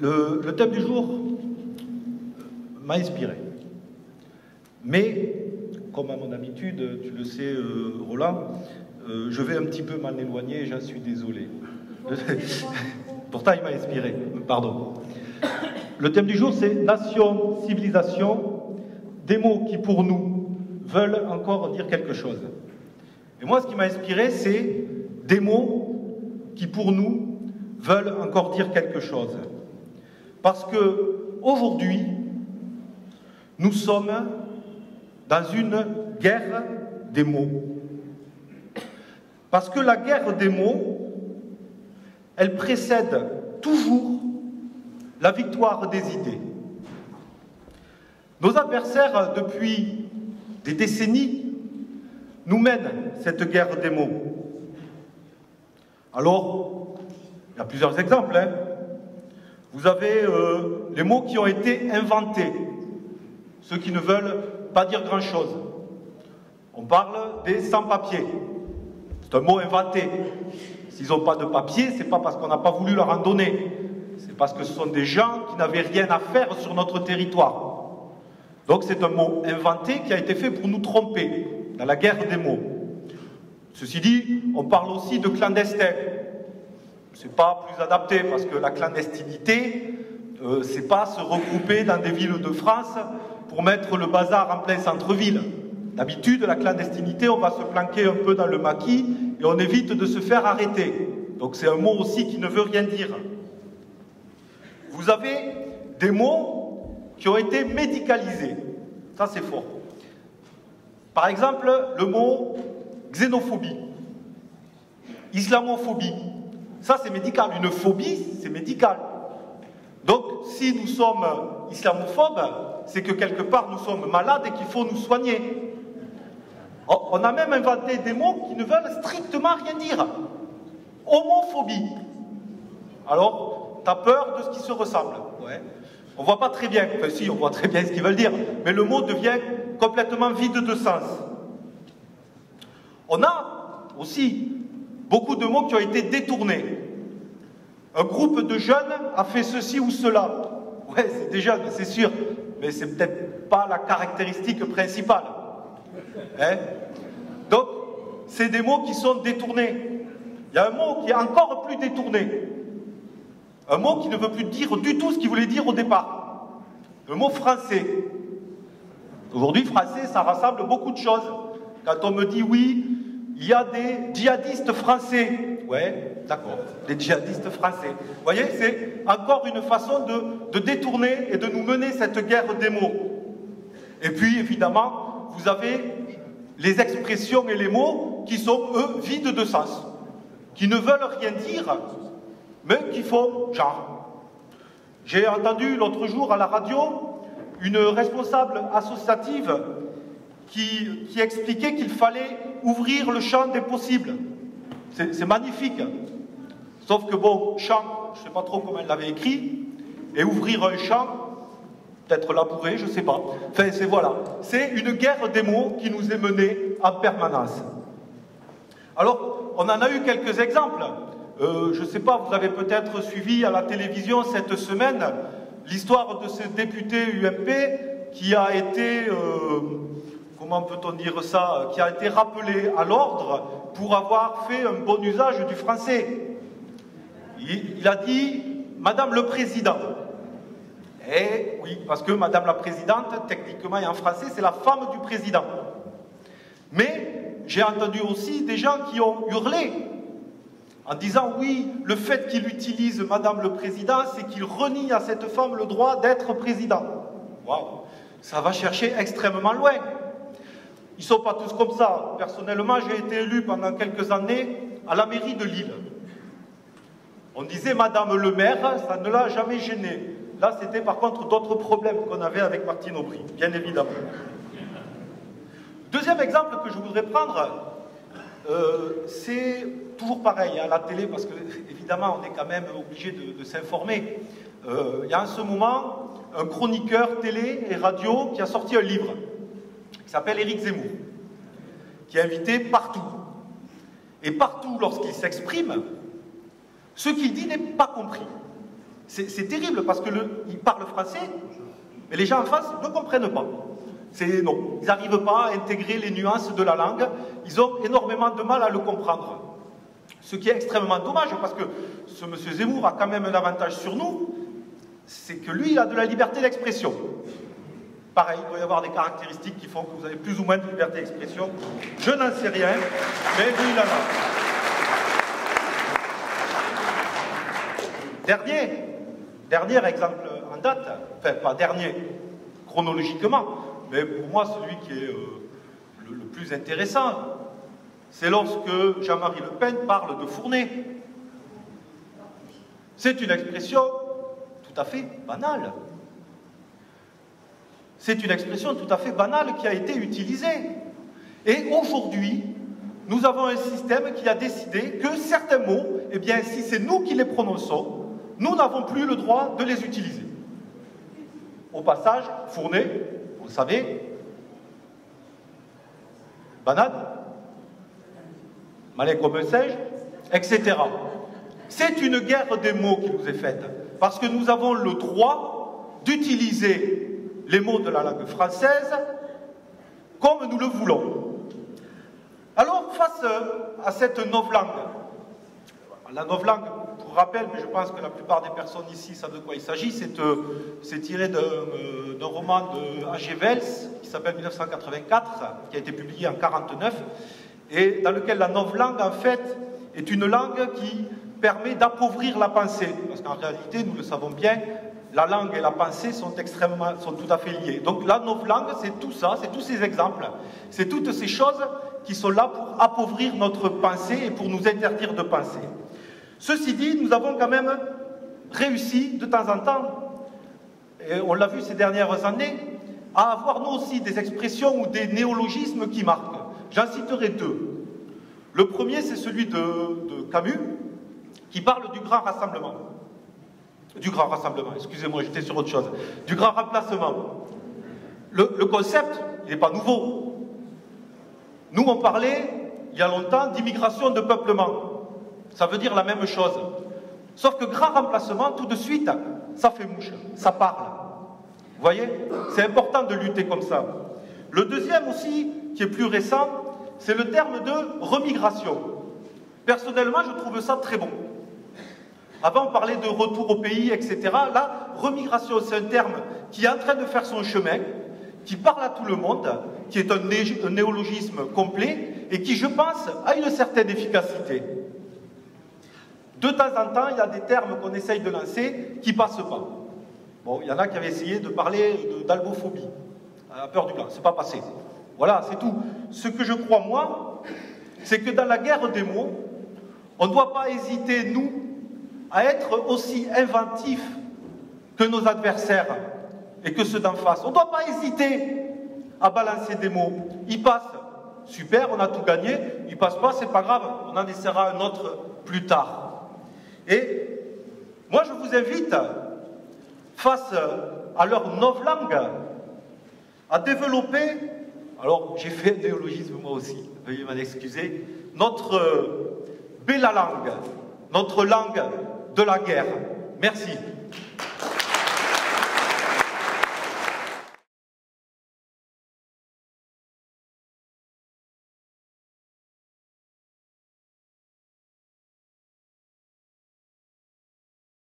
Le thème du jour m'a inspiré. Mais, comme à mon habitude, tu le sais, Roland, je vais un petit peu m'en éloigner et j'en suis désolé. Pourtant, il m'a inspiré. Pardon. Le thème du jour, c'est nation, civilisation, des mots qui, pour nous, veulent encore dire quelque chose. Et moi, ce qui m'a inspiré, c'est des mots qui, pour nous, veulent encore dire quelque chose. Parce que, aujourd'hui, nous sommes dans une guerre des mots. Parce que la guerre des mots, elle précède toujours la victoire des idées. Nos adversaires, depuis des décennies, nous mènent cette guerre des mots. Alors, il y a plusieurs exemples. Vous avez les mots qui ont été inventés, ceux qui ne veulent pas dire grand-chose. On parle des sans-papiers. C'est un mot inventé. S'ils n'ont pas de papier, ce n'est pas parce qu'on n'a pas voulu leur en donner. C'est parce que ce sont des gens qui n'avaient rien à faire sur notre territoire. Donc c'est un mot inventé qui a été fait pour nous tromper, dans la guerre des mots. Ceci dit, on parle aussi de clandestin. Ce n'est pas plus adapté, parce que la clandestinité, c'est pas se regrouper dans des villes de France pour mettre le bazar en plein centre-ville. D'habitude, la clandestinité, on va se planquer un peu dans le maquis et on évite de se faire arrêter. Donc c'est un mot aussi qui ne veut rien dire. Vous avez des mots qui ont été médicalisés. Ça, c'est fort. Par exemple, le mot xénophobie, islamophobie. Ça, c'est médical. Une phobie, c'est médical. Donc, si nous sommes islamophobes, c'est que quelque part, nous sommes malades et qu'il faut nous soigner. On a même inventé des mots qui ne veulent strictement rien dire. Homophobie. Alors, tu as peur de ce qui se ressemble. Ouais. On ne voit pas très bien. Enfin, si, on voit très bien ce qu'ils veulent dire. Mais le mot devient complètement vide de sens. On a aussi beaucoup de mots qui ont été détournés. Un groupe de jeunes a fait ceci ou cela. Ouais, c'est des jeunes, c'est sûr. Mais ce n'est peut-être pas la caractéristique principale. Donc, c'est des mots qui sont détournés. Il y a un mot qui est encore plus détourné. Un mot qui ne veut plus dire du tout ce qu'il voulait dire au départ. Le mot français. Aujourd'hui, français, ça rassemble beaucoup de choses. Quand on me dit oui, il y a des djihadistes français. Ouais, d'accord, des djihadistes français. Vous voyez, c'est encore une façon de détourner et de nous mener cette guerre des mots. Et puis, évidemment, vous avez les expressions et les mots qui sont, eux, vides de sens, qui ne veulent rien dire, mais qui font genre. J'ai entendu l'autre jour à la radio une responsable associative qui expliquait qu'il fallait ouvrir le champ des possibles. C'est magnifique. Sauf que bon, champ, je ne sais pas trop comment elle l'avait écrit, et ouvrir un champ, peut-être labourer, je ne sais pas. Enfin, voilà. C'est une guerre des mots qui nous est menée en permanence. Alors, on en a eu quelques exemples. Je ne sais pas, vous avez peut-être suivi à la télévision cette semaine l'histoire de ce député UMP qui a été, comment peut-on dire ça, qui a été rappelé à l'ordre pour avoir fait un bon usage du français. Il a dit « Madame le Président ». Eh oui, parce que Madame la Présidente, techniquement et en français, c'est la femme du Président. Mais j'ai entendu aussi des gens qui ont hurlé en disant « Oui, le fait qu'il utilise Madame le Président, c'est qu'il renie à cette femme le droit d'être président. » Waouh, ça va chercher extrêmement loin. Ils ne sont pas tous comme ça. Personnellement, j'ai été élu pendant quelques années à la mairie de Lille. On disait Madame le maire, ça ne l'a jamais gêné. Là, c'était par contre d'autres problèmes qu'on avait avec Martine Aubry, bien évidemment. Deuxième exemple que je voudrais prendre, c'est toujours pareil à la télé, parce que évidemment, on est quand même obligé de s'informer. Il y a en ce moment un chroniqueur télé et radio qui a sorti un livre qui s'appelle Éric Zemmour, qui est invité partout. Et partout, lorsqu'il s'exprime, ce qu'il dit n'est pas compris. C'est terrible parce qu'ils parlent français, mais les gens en face ne comprennent pas. Non, ils n'arrivent pas à intégrer les nuances de la langue, ils ont énormément de mal à le comprendre. Ce qui est extrêmement dommage, parce que ce monsieur Zemmour a quand même un avantage sur nous, c'est que lui, il a de la liberté d'expression. Pareil, il doit y avoir des caractéristiques qui font que vous avez plus ou moins de liberté d'expression. Je n'en sais rien, mais lui, il en a. Dernier exemple en date, enfin pas dernier chronologiquement, mais pour moi celui qui est le plus intéressant, c'est lorsque Jean-Marie Le Pen parle de fourner. C'est une expression tout à fait banale. C'est une expression tout à fait banale qui a été utilisée. Et aujourd'hui, nous avons un système qui a décidé que certains mots, eh bien, si c'est nous qui les prononçons, nous n'avons plus le droit de les utiliser. Au passage, fourner, vous le savez, banane, malin comme un singe, etc. C'est une guerre des mots qui nous est faite, parce que nous avons le droit d'utiliser les mots de la langue française comme nous le voulons. Alors, face à cette novlangue, la novlangue, pour rappel, mais je pense que la plupart des personnes ici savent de quoi il s'agit, c'est tiré d'un roman de H.G. Wells qui s'appelle 1984, qui a été publié en 1949, et dans lequel la novlangue, en fait, est une langue qui permet d'appauvrir la pensée, parce qu'en réalité, nous le savons bien, la langue et la pensée sont tout à fait liées. Donc la novlangue, c'est tout ça, c'est tous ces exemples, c'est toutes ces choses qui sont là pour appauvrir notre pensée et pour nous interdire de penser. Ceci dit, nous avons quand même réussi de temps en temps, et on l'a vu ces dernières années, à avoir nous aussi des expressions ou des néologismes qui marquent. J'en citerai deux. Le premier, c'est celui de Camus, qui parle du grand rassemblement. Du grand rassemblement, excusez-moi, j'étais sur autre chose. Du grand remplacement. Le concept, il n'est pas nouveau. Nous, on parlait, il y a longtemps, d'immigration de peuplement. Ça veut dire la même chose. Sauf que grand remplacement, tout de suite, ça fait mouche, ça parle. Vous voyez? C'est important de lutter comme ça. Le deuxième aussi, qui est plus récent, c'est le terme de remigration. Personnellement, je trouve ça très bon. Avant, on parlait de retour au pays, etc. Là, remigration, c'est un terme qui est en train de faire son chemin, qui parle à tout le monde, qui est un néologisme complet et qui, je pense, a une certaine efficacité. De temps en temps, il y a des termes qu'on essaye de lancer qui ne passent pas. Bon, il y en a qui avaient essayé de parler d'albophobie, la peur du blanc, c'est pas passé. Voilà, c'est tout. Ce que je crois, moi, c'est que dans la guerre des mots, on ne doit pas hésiter, nous, à être aussi inventifs que nos adversaires et que ceux d'en face. On ne doit pas hésiter à balancer des mots. Ils passent, super, on a tout gagné. Ils passent pas, c'est pas grave, on en essaiera un autre plus tard. Et moi, je vous invite, face à leur novlangue, à développer, alors j'ai fait un néologisme moi aussi, veuillez m'en excuser, notre bella langue, notre langue de la guerre. Merci.